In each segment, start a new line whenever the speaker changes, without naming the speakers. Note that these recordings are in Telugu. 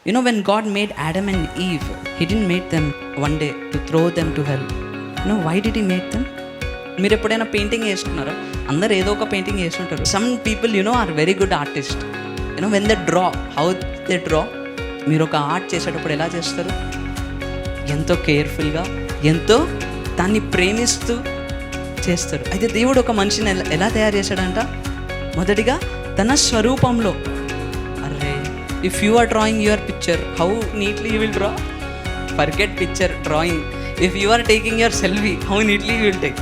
When God made Adam and Eve, he didn't make them one day to throw them to hell. Why did he make them? మీరు ఎప్పుడైనా పెయింటింగ్ వేసుకున్నారా? అందరు ఏదో ఒక పెయింటింగ్ వేస్తుంటారు. Some people are very good artist. When they draw, how they draw, మీరు ఒక ఆర్ట్ చేసేటప్పుడు ఎలా చేస్తారు? ఎంతో కేర్ఫుల్గా, ఎంతో దాన్ని ప్రేమిస్తూ చేస్తారు. అయితే దేవుడు ఒక మనిషిని ఎలా తయారు చేశాడంట? మొదటిగా తన స్వరూపంలో. అరే, if you are drawing your picture, how neatly you will draw? Forget picture drawing. If you are taking your selfie, how neatly you will take?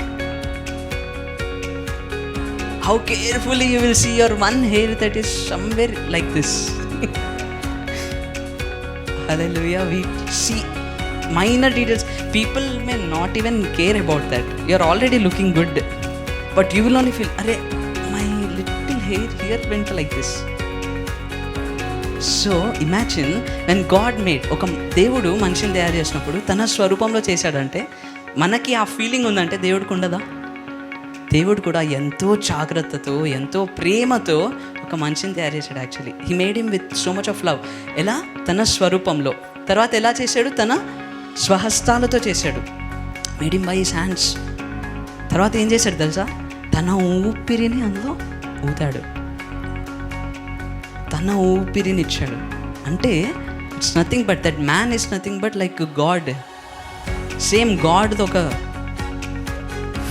How carefully you will see your one hair that is somewhere like this. Hallelujah. We see minor details. People may not even care about that. You are already looking good, but you will only feel, "Arey, my little hair here went like this." So imagine when God made, ఒక దేవుడు మనిషిని తయారు చేసినప్పుడు తన స్వరూపంలో చేశాడంటే మనకి ఆ ఫీలింగ్ ఉందంటే దేవుడికి ఉండదా? దేవుడు కూడా ఎంతో జాగ్రత్తతో, ఎంతో ప్రేమతో ఒక మనిషిని తయారు చేశాడు. Actually he made him with so much of love. ఎలా? తన స్వరూపంలో. తర్వాత ఎలా చేశాడు? తన స్వహస్తాలతో చేశాడు. Made him by his hands. తర్వాత ఏం చేశాడు తెలుసా? తన ఊపిరిని అందులో ఊతాడు, తన ఊపిరిని ఇచ్చాడు. అంటే it's nothing but that man is nothing but like god. Same గాడ్ది ఒక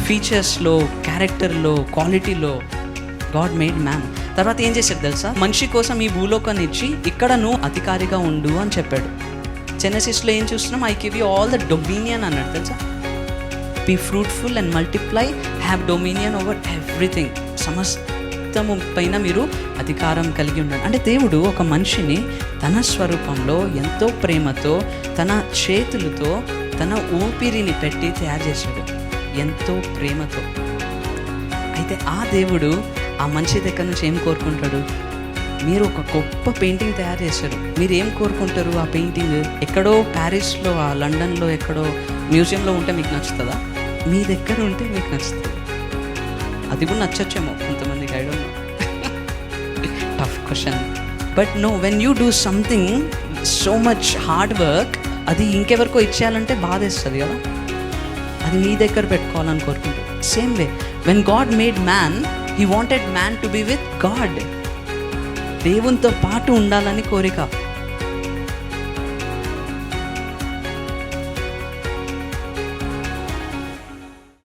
ఫీచర్స్లో, క్యారెక్టర్లో, క్వాలిటీలో గాడ్ మేడ్ మ్యాన్. తర్వాత ఏం చేశాడు తెలుసా? మనిషి కోసం ఈ భూలోకాన్ని ఇచ్చి ఇక్కడ నువ్వు అధికారిగా ఉండు అని చెప్పాడు. జెనసిస్లో ఏం చూస్తున్నాం? I give you all the dominion అన్నాడు తెలుసా? Be fruitful and multiply, have dominion over everything. సమస్తము పైన మీరు అధికారం కలిగి ఉండండి. అంటే దేవుడు ఒక మనిషిని తన స్వరూపంలో ఎంతో ప్రేమతో తన చేతులతో తన ఊపిరిని పెట్టి తయారు చేశాడు, ఎంతో ప్రేమతో. అయితే ఆ దేవుడు ఆ మనిషి దగ్గర నుంచి ఏం కోరుకుంటాడు? మీరు ఒక గొప్ప పెయింటింగ్ తయారు చేశారు, మీరు ఏం కోరుకుంటారు? ఆ పెయింటింగ్ ఎక్కడో ప్యారిస్లో, ఆ లండన్లో ఎక్కడో మ్యూజియంలో ఉంటే మీకు నచ్చుతుందా? మీ దగ్గర ఉంటే మీకు నచ్చుతుంది. అది కూడా నచ్చొచ్చేమో కొంతమందికి, I don't know. Tough question. But no, when you do something so much hard work, అది ఇంకెవరికో ఇచ్చేయాలంటే బాధేస్తుంది కదా, అది మీ దగ్గర పెట్టుకోవాలని కోరుకుంటాడు. Same way when God made man, he wanted man to be with God. దేవునితో పాటు ఉండాలని కోరిక.